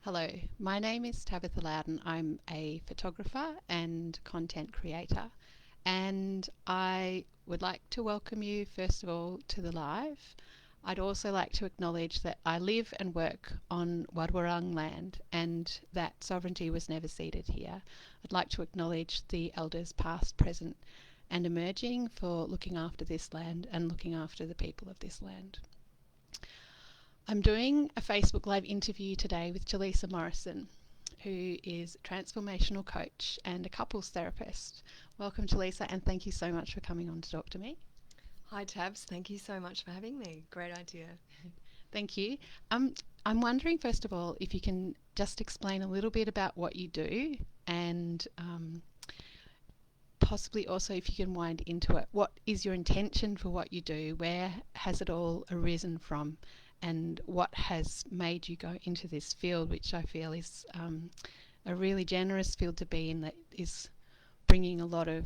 Hello, my name is Tabitha Lowdon. I'm a photographer and content creator, and I would like to welcome you first of all to the live. I'd also like to acknowledge that I live and work on Wadwarung land and that sovereignty was never ceded here. I'd like to acknowledge the elders past, present, and emerging for looking after this land and looking after the people of this land. I'm doing a Facebook Live interview today with Chalisa Morrison, who is a transformational coach and a couples therapist. Welcome, Chalisa, and thank you so much for coming on to talk to me. Hi Tabs, thank you so much for having me. Great idea. Thank you. I'm wondering, first of all, if you can just explain a little bit about what you do and possibly also if you can wind into it. What is your intention for what you do? Where has it all arisen from? And what has made you go into this field, which I feel is a really generous field to be in, that is bringing a lot of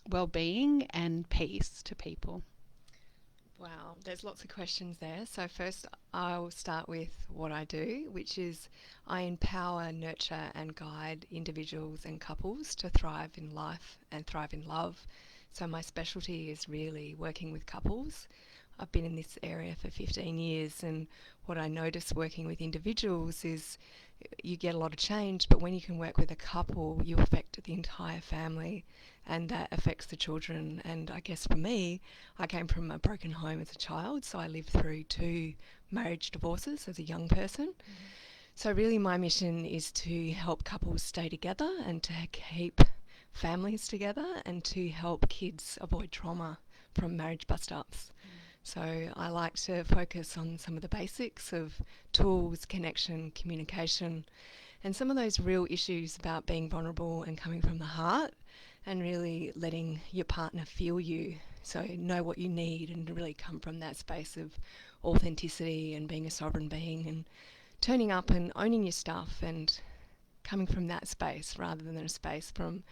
well-being and peace to people. Wow, there's lots of questions there. So, first, I'll start with what I do, which is I empower, nurture, and guide individuals and couples to thrive in life and thrive in love. So, my specialty is really working with couples. I've been in this area for 15 years, and what I notice working with individuals is you get a lot of change, but when you can work with a couple, you affect the entire family, and that affects the children. And I guess for me, I came from a broken home as a child, so I lived through two marriage divorces as a young person. Mm-hmm. So really my mission is to help couples stay together and to keep families together and to help kids avoid trauma from marriage bust-ups. So I like to focus on some of the basics of tools, connection, communication, and some of those real issues about being vulnerable and coming from the heart and really letting your partner feel you. So know what you need and really come from that space of authenticity and being a sovereign being and turning up and owning your stuff and coming from that space rather than a space from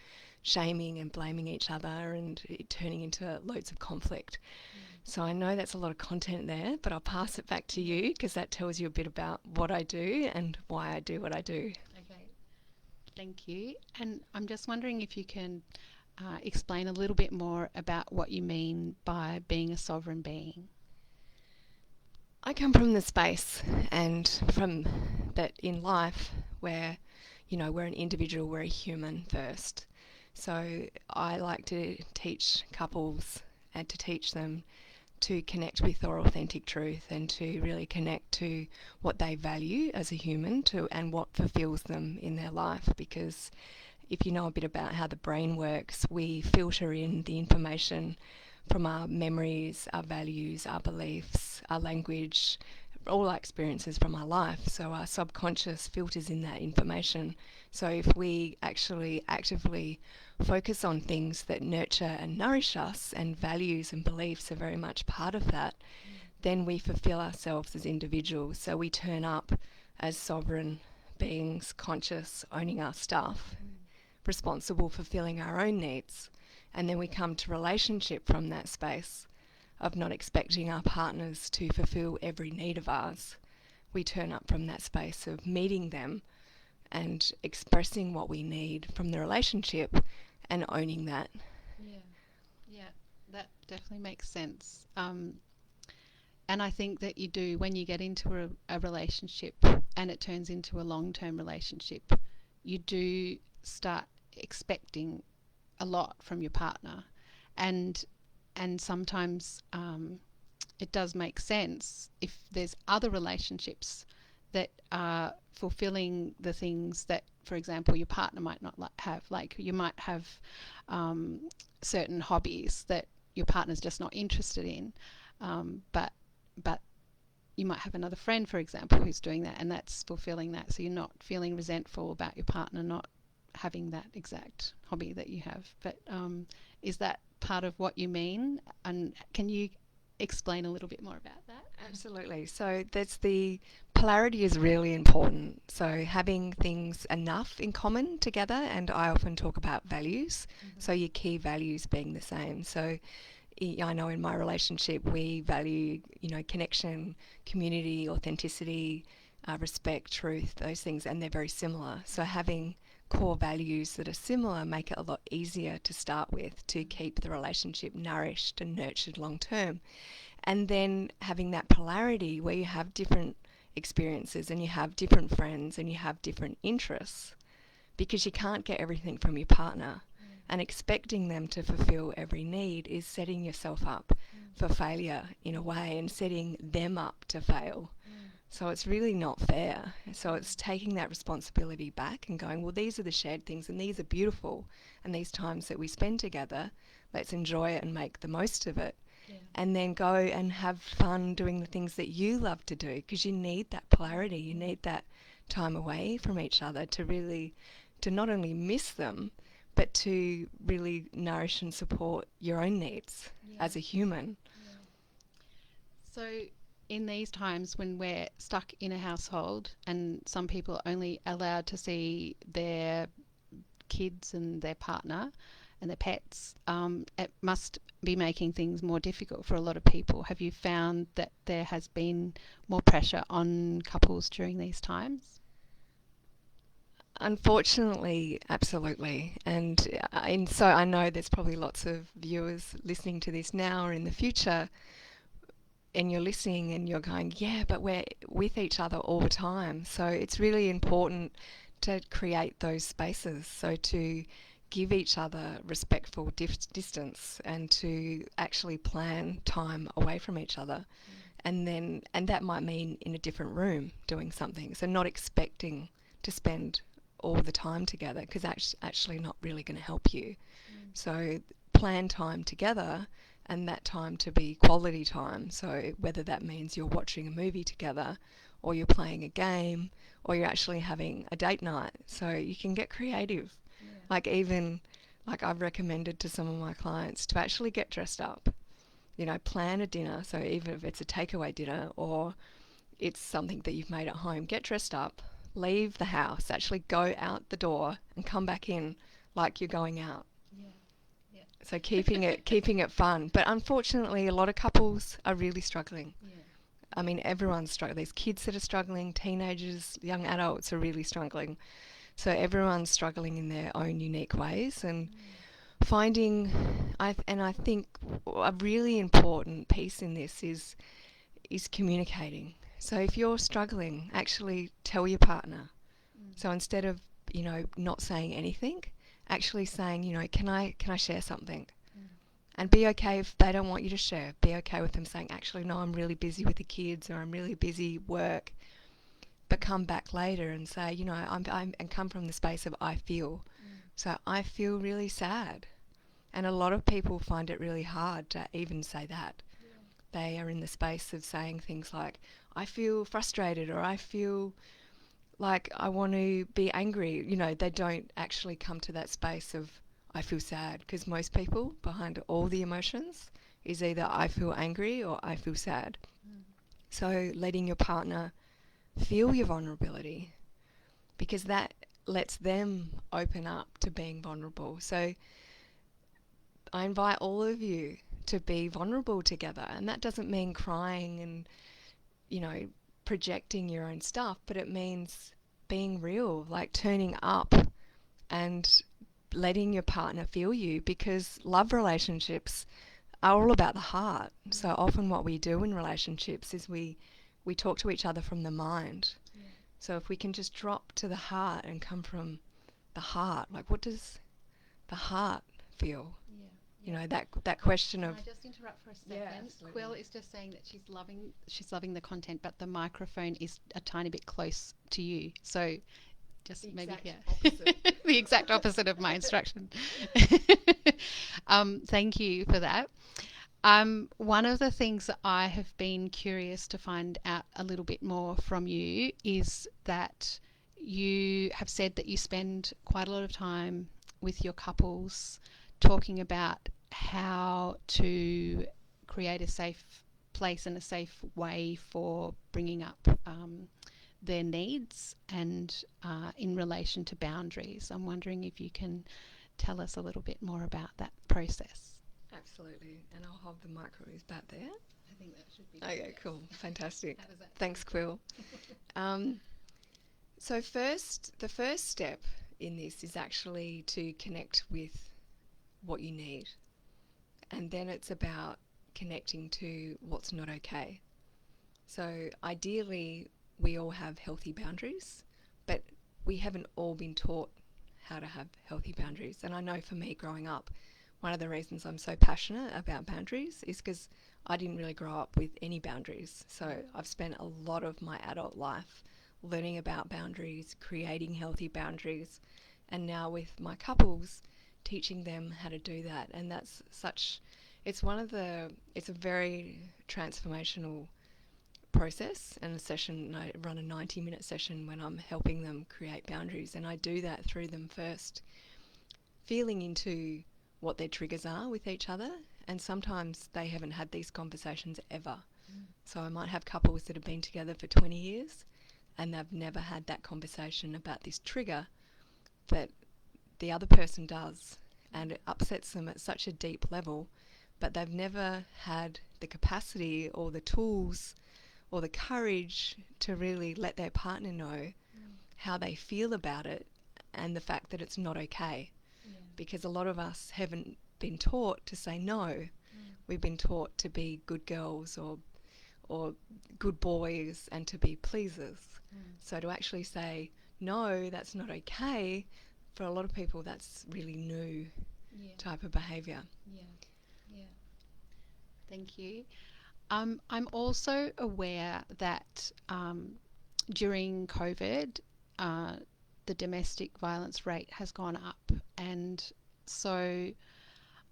shaming and blaming each other and it turning into loads of conflict. So I know that's a lot of content there, but I'll pass it back to you because that tells you a bit about what I do and why I do what I do. Okay, thank you. And I'm just wondering if you can explain a little bit more about what you mean by being a sovereign being. I come from the space and from that in life where, we're an individual, we're a human first. So I like to teach couples and to teach them to connect with their authentic truth and to really connect to what they value as a human and what fulfills them in their life. Because if you know a bit about how the brain works, we filter in the information from our memories, our values, our beliefs, our language, all our experiences from our life. So our subconscious filters in that information. So if we actually actively focus on things that nurture and nourish us, and values and beliefs are very much part of that, then we fulfill ourselves as individuals. So we turn up as sovereign beings, conscious, owning our stuff, responsible for fulfilling our own needs. And then we come to relationship from that space of not expecting our partners to fulfill every need of ours. We turn up from that space of meeting them and expressing what we need from the relationship and owning that. Yeah, that definitely makes sense. And I think that you do, when you get into a relationship and it turns into a long-term relationship, you do start expecting a lot from your partner, and sometimes it does make sense if there's other relationships that are fulfilling the things that, for example, your partner might not have. Like you might have certain hobbies that your partner's just not interested in, but you might have another friend, for example, who's doing that, and that's fulfilling that. So you're not feeling resentful about your partner not having that exact hobby that you have. But is that part of what you mean? And can you explain a little bit more about that? Absolutely. So the polarity is really important. So having things enough in common together, and I often talk about values. Mm-hmm. So your key values being the same. So I know in my relationship we value, connection, community, authenticity, respect, truth, those things, and they're very similar. So having core values that are similar make it a lot easier to start with, to keep the relationship nourished and nurtured long term. And then having that polarity where you have different experiences and you have different friends and you have different interests, because you can't get everything from your partner. And expecting them to fulfill every need is setting yourself up for failure in a way, and setting them up to fail. So it's really not fair. So it's taking that responsibility back and going, well, these are the shared things and these are beautiful. And these times that we spend together, let's enjoy it and make the most of it. Yeah. And then go and have fun doing the things that you love to do, because you need that polarity. You need that time away from each other to really, to not only miss them, but to really nourish and support your own needs as a human. So in these times when we're stuck in a household and some people are only allowed to see their kids and their partner and their pets, it must be making things more difficult for a lot of people. Have you found that there has been more pressure on couples during these times? Unfortunately, absolutely. And so I know there's probably lots of viewers listening to this now or in the future, and you're listening and you're going, yeah, but we're with each other all the time. So it's really important to create those spaces. So to give each other respectful distance and to actually plan time away from each other. And that might mean in a different room doing something. So not expecting to spend all the time together, because that's actually not really going to help you. So plan time together, and that time to be quality time. So whether that means you're watching a movie together, or you're playing a game, or you're actually having a date night. So you can get creative. Like I've recommended to some of my clients to actually get dressed up. You know, plan a dinner. So even if it's a takeaway dinner or it's something that you've made at home, get dressed up, leave the house, actually go out the door and come back in like you're going out. So keeping it fun. But unfortunately, a lot of couples are really struggling. I mean, everyone's struggling. There's kids that are struggling, teenagers, young adults are really struggling. So everyone's struggling in their own unique ways, and finding, I think a really important piece in this is communicating. So if you're struggling, actually tell your partner. So instead of, not saying anything, actually saying, can I share something? And be okay if they don't want you to share. Be okay with them saying, actually, no, I'm really busy with the kids, or I'm really busy work. But come back later and say, and come from the space of I feel. So I feel really sad. And a lot of people find it really hard to even say that. They are in the space of saying things like, I feel frustrated, or I feel like I want to be angry. They don't actually come to that space of I feel sad, because most people behind all the emotions is either I feel angry or I feel sad. So letting your partner feel your vulnerability, because that lets them open up to being vulnerable. So I invite all of you to be vulnerable together, and that doesn't mean crying and projecting your own stuff, but it means being real, like turning up and letting your partner feel you, because love relationships are all about the heart. So often what we do in relationships is we talk to each other from the mind. So if we can just drop to the heart and come from the heart, like what does the heart feel? That question of... Can I just interrupt for a second? Quill is just saying that she's loving the content, but the microphone is a tiny bit close to you. So just The maybe exact opposite. the exact opposite of my instruction. Thank you for that. One of the things that I have been curious to find out a little bit more from you is that you have said that you spend quite a lot of time with your couples talking about how to create a safe place and a safe way for bringing up their needs and in relation to boundaries. I'm wondering if you can tell us a little bit more about that process. Absolutely. And I'll hold the microphone back there. I think that should be Okay, cool. Fantastic. How does that Thanks, Quill. So the first step in this is actually to connect with what you need. And then it's about connecting to what's not okay. So ideally, we all have healthy boundaries, but we haven't all been taught how to have healthy boundaries. And I know for me growing up, one of the reasons I'm so passionate about boundaries is because I didn't really grow up with any boundaries. So I've spent a lot of my adult life learning about boundaries, creating healthy boundaries, and now with my couples, teaching them how to do that. And that's such, it's a very transformational process and a session. I run a 90-minute session when I'm helping them create boundaries, and I do that through them first feeling into what their triggers are with each other, and sometimes they haven't had these conversations ever. So I might have couples that have been together for 20 years and they've never had that conversation about this trigger that the other person does, and it upsets them at such a deep level, but they've never had the capacity or the tools or the courage to really let their partner know how they feel about it and the fact that it's not okay. Because a lot of us haven't been taught to say no. We've been taught to be good girls or good boys and to be pleasers. So to actually say, no, that's not okay, for a lot of people that's really new type of behaviour. Yeah. Thank you. I'm also aware that during COVID, the domestic violence rate has gone up, and so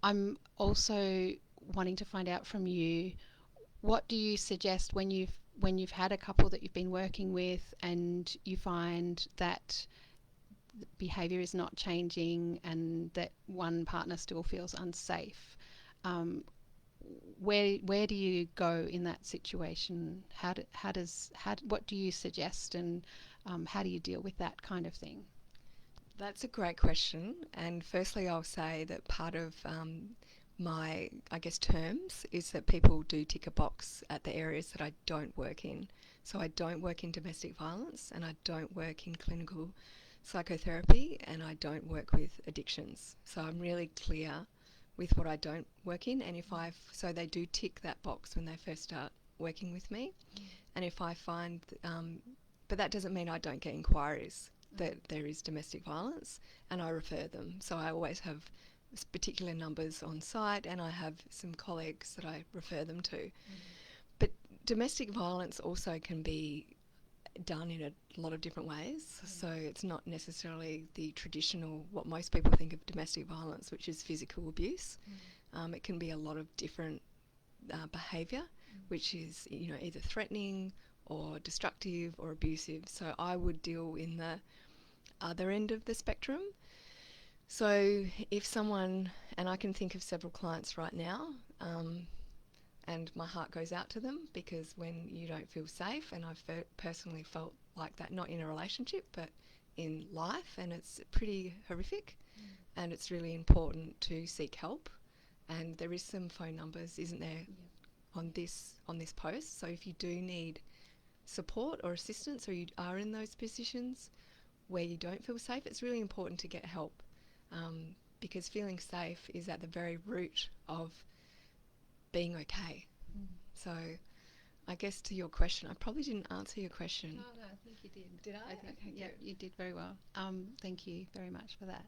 I'm also wanting to find out from you, what do you suggest when you've had a couple that you've been working with and you find that behaviour is not changing and that one partner still feels unsafe? Where do you go in that situation? What do you suggest, and how do you deal with that kind of thing? That's a great question. And firstly, I'll say that part of my, I guess, terms is that people do tick a box at the areas that I don't work in. So I don't work in domestic violence, and I don't work in clinical psychotherapy, and I don't work with addictions. So I'm really clear with what I don't work in, and so they do tick that box when they first start working with me. And if I find, but that doesn't mean I don't get inquiries that there is domestic violence, and I refer them. So I always have particular numbers on site, and I have some colleagues that I refer them to. But domestic violence also can be done in a lot of different ways. So it's not necessarily the traditional, what most people think of domestic violence, which is physical abuse. It can be a lot of different behaviour, which is either threatening or destructive or abusive. So I would deal in the other end of the spectrum. So if someone, and I can think of several clients right now, and my heart goes out to them, because when you don't feel safe, and I've personally felt like that, not in a relationship but in life, and it's pretty horrific, and it's really important to seek help. And there is some phone numbers, isn't there, on this post. So if you do need support or assistance, or you are in those positions where you don't feel safe, it's really important to get help, because feeling safe is at the very root of being okay. So I guess to your question, I probably didn't answer your question. No, I think you did. Did I? think, Okay, yeah, good. you did very well. Thank you very much for that.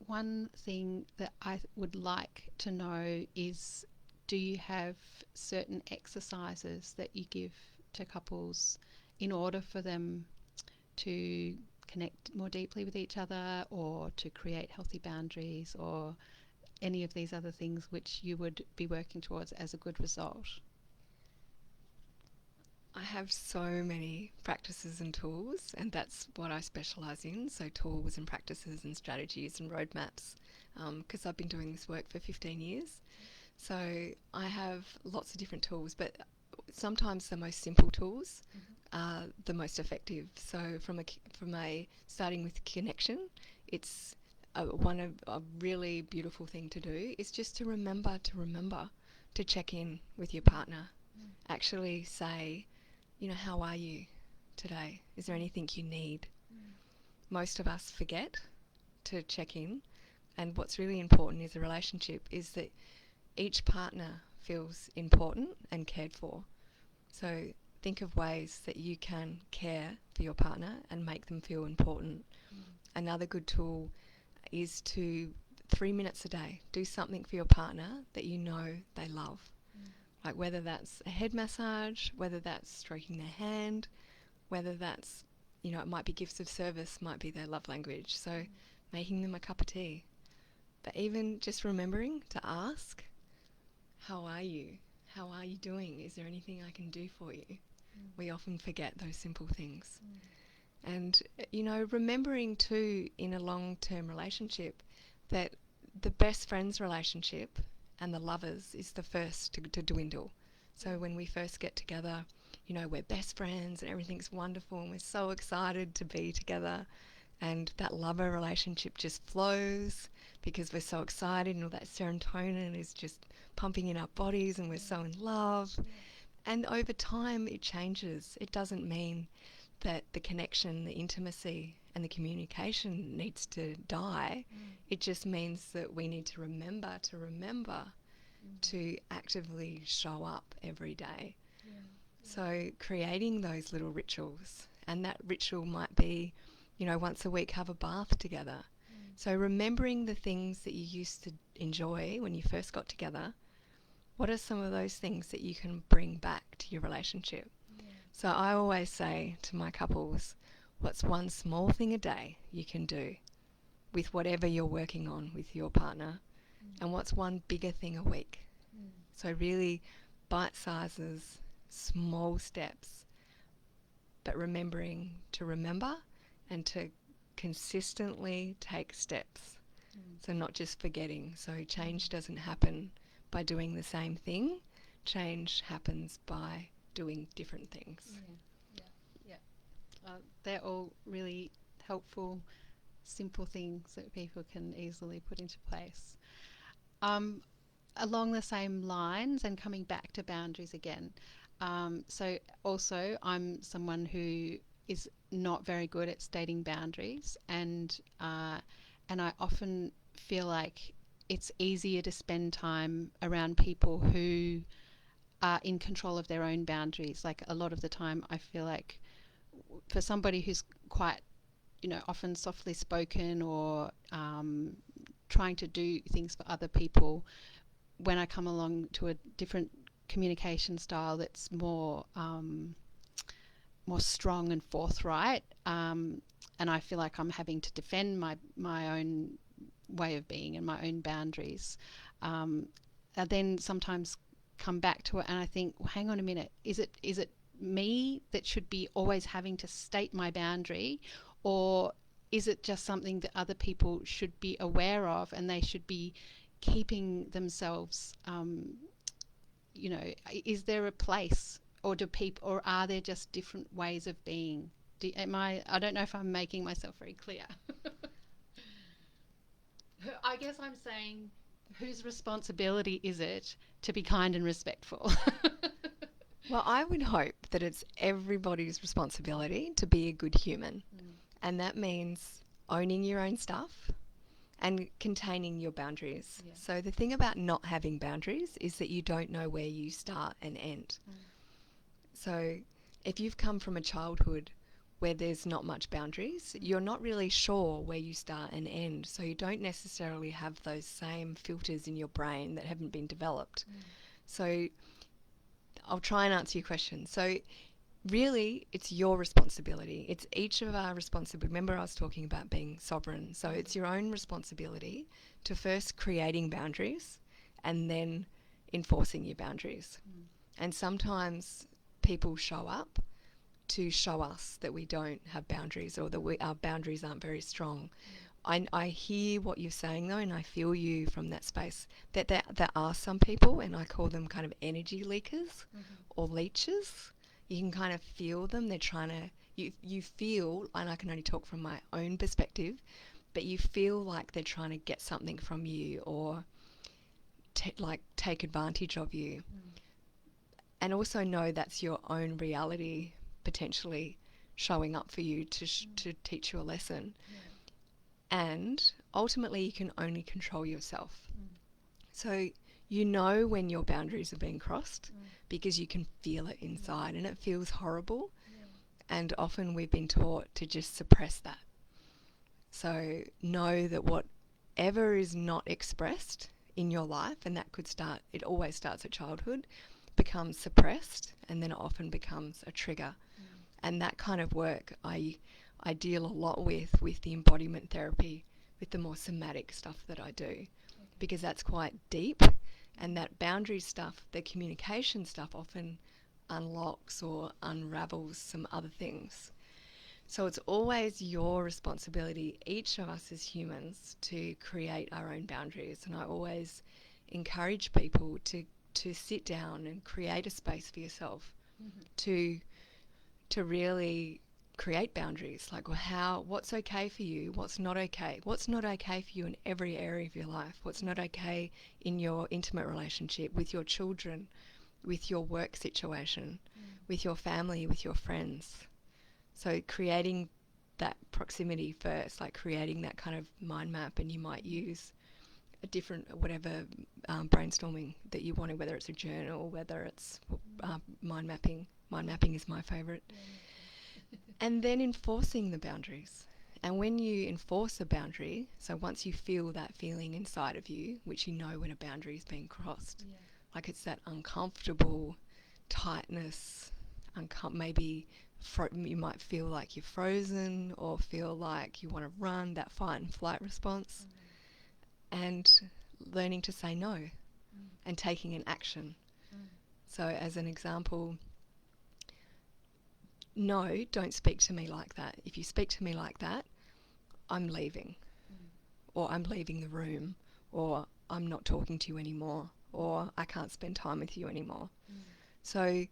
One thing that I would like to know is, do you have certain exercises that you give to couples in order for them to connect more deeply with each other, or to create healthy boundaries, or any of these other things which you would be working towards as a good result? I have so many practices and tools, and that's what I specialise in. So tools and practices and strategies and roadmaps, because I've been doing this work for 15 years. So I have lots of different tools, but sometimes the most simple tools are the most effective. So from a starting with connection, it's a really beautiful thing to do is just to remember to check in with your partner. Actually say, you know, how are you today? Is there anything you need? Most of us forget to check in, and what's really important is a relationship is that each partner feels important and cared for. So think of ways that you can care for your partner and make them feel important. Another good tool is to 3 minutes a day do something for your partner that you know they love. Like whether that's a head massage, whether that's stroking their hand, whether that's, you know, it might be gifts of service, might be their love language. So making them a cup of tea. But even just remembering to ask, how are you? How are you doing? Is there anything I can do for you? We often forget those simple things. And, you know, remembering too in a long-term relationship that the best friends relationship and the lovers is the first to dwindle. So when we first get together, you know, we're best friends and everything's wonderful and we're so excited to be together, and that lover relationship just flows because we're so excited and all that serotonin is just pumping in our bodies and we're so in love. And over time it changes. It doesn't mean that the connection, the intimacy and the communication needs to die. It just means that we need to remember to actively show up every day. So creating those little rituals, and that ritual might be, you know, once a week have a bath together. So remembering the things that you used to enjoy when you first got together, what are some of those things that you can bring back to your relationship? So I always say to my couples, what's one small thing a day you can do with whatever you're working on with your partner, and what's one bigger thing a week? So really bite sizes, small steps, but remembering to remember and to consistently take steps. So not just forgetting. So change doesn't happen by doing the same thing. Change happens by doing different things. They're all really helpful, simple things that people can easily put into place. Along the same lines, and coming back to boundaries again, so also I'm someone who is not very good at stating boundaries, and I often feel like it's easier to spend time around people who are in control of their own boundaries. Like a lot of the time I feel like for somebody who's quite, you know, often softly spoken or trying to do things for other people, when I come along to a different communication style that's more strong and forthright, and I feel like I'm having to defend my own way of being and my own boundaries, I then sometimes come back to it and I think, well, hang on a minute, is it me that should be always having to state my boundary, or is it just something that other people should be aware of and they should be keeping themselves, you know, is there a place, or do people, or are there just different ways of being? I don't know if I'm making myself very clear. I guess I'm saying, whose responsibility is it to be kind and respectful? Well, I would hope that it's everybody's responsibility to be a good human. And that means owning your own stuff and containing your boundaries. Yeah. So the thing about not having boundaries is that you don't know where you start and end. So if you've come from a childhood where there's not much boundaries, you're not really sure where you start and end. So you don't necessarily have those same filters in your brain that haven't been developed. So I'll try and answer your question. So really, it's your responsibility. It's each of our responsibility. Remember I was talking about being sovereign. So it's your own responsibility to first creating boundaries and then enforcing your boundaries. And sometimes people show up to show us that we don't have boundaries, or that our boundaries aren't very strong. I hear what you're saying though, and I feel you from that space, that there are some people, and I call them kind of energy leakers or leeches. You can kind of feel them. They're trying to, you feel, and I can only talk from my own perspective, but you feel like they're trying to get something from you or take advantage of you. and also know that's your own reality potentially showing up for you to teach you a lesson. And ultimately you can only control yourself. So you know when your boundaries are being crossed because you can feel it inside, and it feels horrible. And often we've been taught to just suppress that. So know that whatever is not expressed in your life, and that could start, it always starts at childhood, becomes suppressed, and then it often becomes a trigger. And that kind of work I deal a lot with the embodiment therapy, with the more somatic stuff that I do, because that's quite deep, and that boundary stuff, the communication stuff, often unlocks or unravels some other things. So it's always your responsibility, each of us as humans, to create our own boundaries. And I always encourage people to sit down and create a space for yourself to really create boundaries. Like, well, what's okay for you? What's not okay? What's not okay for you in every area of your life? What's not okay in your intimate relationship, with your children, with your work situation, with your family, with your friends? So creating that proximity first, like creating that kind of mind map, and you might use a different, whatever, brainstorming that you want to, whether it's a journal, whether it's mind mapping. Mind mapping is my favourite. And then enforcing the boundaries. And when you enforce a boundary, so once you feel that feeling inside of you, which you know when a boundary is being crossed, like it's that uncomfortable tightness, maybe you might feel like you're frozen or feel like you want to run, that fight and flight response, and learning to say no and taking an action. So as an example, no, don't speak to me like that. If you speak to me like that, I'm leaving, or I'm leaving the room, or I'm not talking to you anymore, or I can't spend time with you anymore. So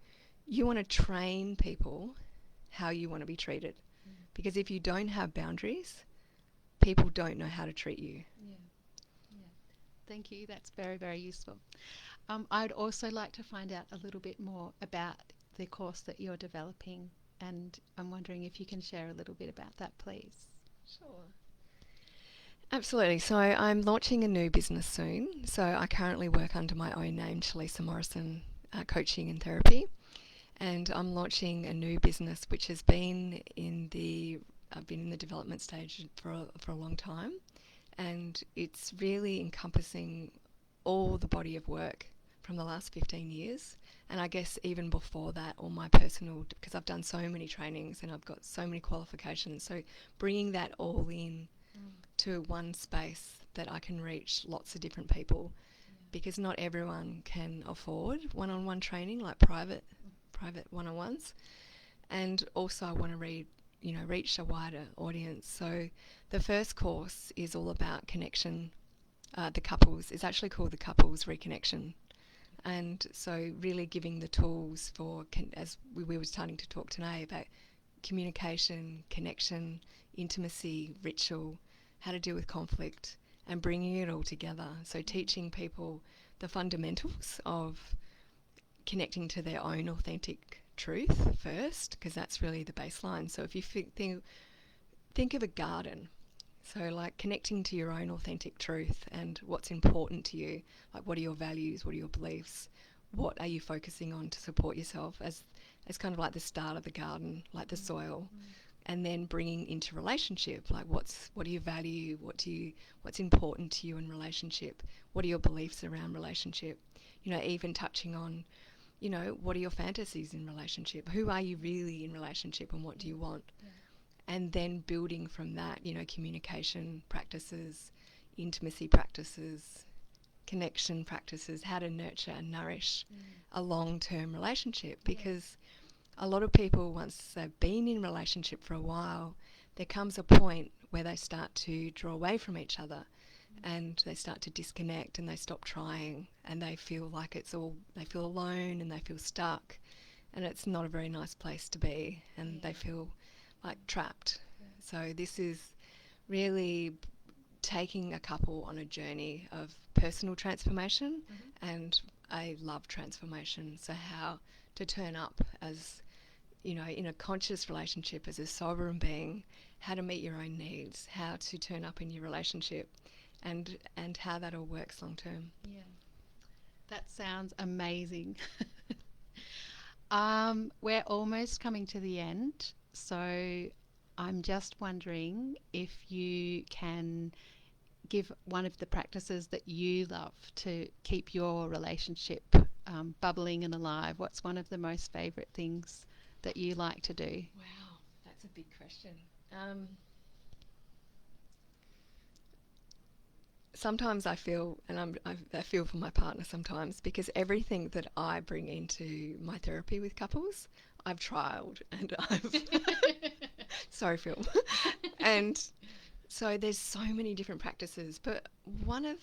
you want to train people how you want to be treated, because if you don't have boundaries, people don't know how to treat you. Thank you. That's very, very useful. I'd also like to find out a little bit more about the course that you're developing, and I'm wondering if you can share a little bit about that, please. Sure. Absolutely. So I'm launching a new business soon. So I currently work under my own name, Chalisa Morrison, Coaching and Therapy. And I'm launching a new business which has been I've been in the development stage for a long time. And it's really encompassing all the body of work from the last 15 years. And I guess even before that, all my personal, because I've done so many trainings and I've got so many qualifications. So bringing that all in to one space that I can reach lots of different people, because not everyone can afford one-on-one training, like private one-on-ones. And also I want to reach a wider audience. So the first course is all about connection. The couples, it's actually called the Couples Reconnection. And so really giving the tools for, as we were starting to talk today about communication, connection, intimacy, ritual, how to deal with conflict, and bringing it all together. So teaching people the fundamentals of connecting to their own authentic truth first, because that's really the baseline. So if you think of a garden, so like connecting to your own authentic truth and what's important to you, like what are your values, what are your beliefs, what are you focusing on to support yourself as kind of like the start of the garden, like the soil. And then bringing into relationship, like what do you value, what's important to you in relationship, what are your beliefs around relationship, even touching on, what are your fantasies in relationship, who are you really in relationship, and what do you want. And then building from that, communication practices, intimacy practices, connection practices, how to nurture and nourish a long-term relationship. Because a lot of people, once they've been in relationship for a while, there comes a point where they start to draw away from each other and they start to disconnect and they stop trying, and they feel like they feel alone and they feel stuck, and it's not a very nice place to be, and they feel like trapped. So this is really taking a couple on a journey of personal transformation, and I love transformation. So how to turn up as, in a conscious relationship as a sovereign being, how to meet your own needs, how to turn up in your relationship, and how that all works long term. Yeah. That sounds amazing. We're almost coming to the end, so I'm just wondering if you can give one of the practices that you love to keep your relationship bubbling and alive. What's one of the most favourite things that you like to do? Wow, that's a big question. Sometimes I feel, and I feel for my partner sometimes, because everything that I bring into my therapy with couples, I've trialed and I've sorry, Phil. And so there's so many different practices, but one of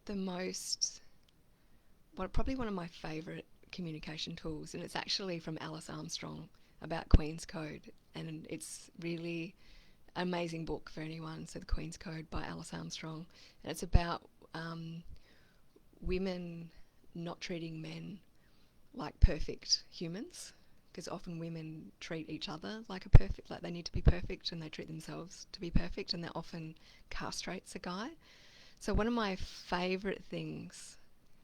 the most, probably one of my favourite communication tools, and it's actually from Alice Armstrong about Queen's Code, and it's really amazing book for anyone. So The Queen's Code by Alice Armstrong, and it's about women not treating men like perfect humans, because often women treat each other like they need to be perfect, and they treat themselves to be perfect, and that often castrates a guy. So one of my favourite things,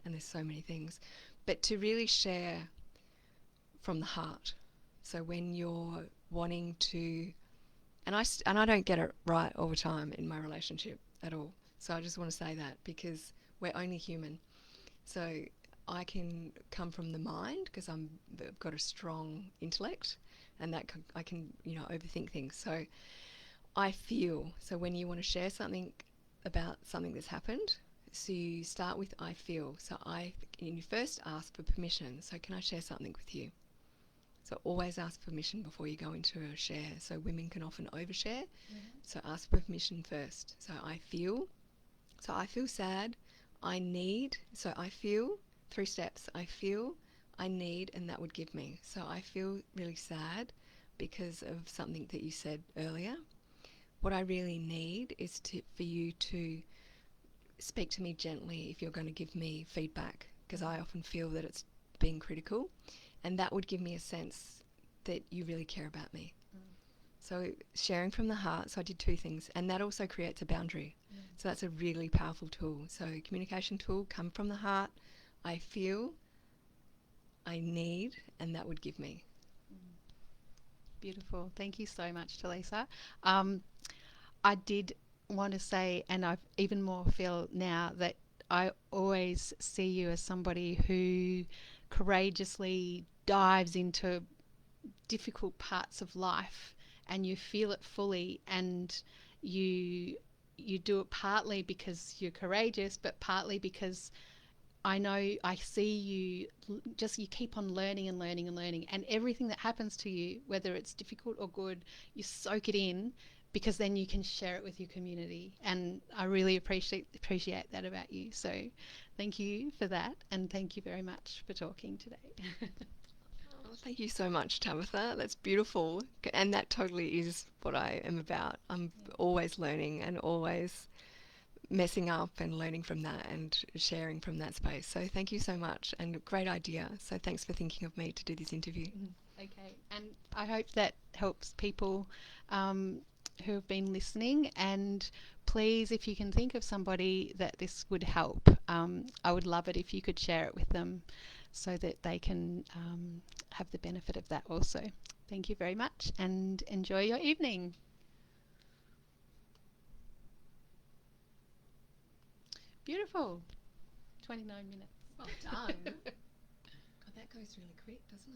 and there's so many things, but to really share from the heart. So when you're wanting to, and I don't get it right all the time in my relationship at all. So I just want to say that, because we're only human. So I can come from the mind, because I've got a strong intellect, and that I can overthink things. So I feel. So when you want to share something about something that's happened, so you start with I feel. So you first ask for permission. So can I share something with you? So always ask permission before you go into a share. So women can often overshare. So ask for permission first. So I feel. So I feel sad. I need. So I feel. 3 steps. I feel, I need, and that would give me. So I feel really sad because of something that you said earlier. What I really need is for you to speak to me gently if you're going to give me feedback, because I often feel that it's being critical, and that would give me a sense that you really care about me. So sharing from the heart. So I did 2 things, and that also creates a boundary. So that's a really powerful tool. So communication tool, come from the heart. I feel, I need, and that would give me. Beautiful. Thank you so much, Chalisa. I did want to say, and I even more feel now, that I always see you as somebody who courageously dives into difficult parts of life, and you feel it fully, and you do it partly because you're courageous, but partly because I know I see you keep on learning and learning and learning, and everything that happens to you, whether it's difficult or good, you soak it in, because then you can share it with your community. And I really appreciate that about you. So thank you for that, and thank you very much for talking today. Oh, thank you so much, Tabitha. That's beautiful. And that totally is what I am about. I'm always learning and always messing up and learning from that and sharing from that space. So thank you so much, and great idea. So thanks for thinking of me to do this interview. Okay, and I hope that helps people who have been listening, and please, if you can think of somebody that this would help, I would love it if you could share it with them so that they can have the benefit of that also. Thank you very much, and enjoy your evening. Beautiful. 29 minutes. Well done. God, that goes really quick, doesn't it?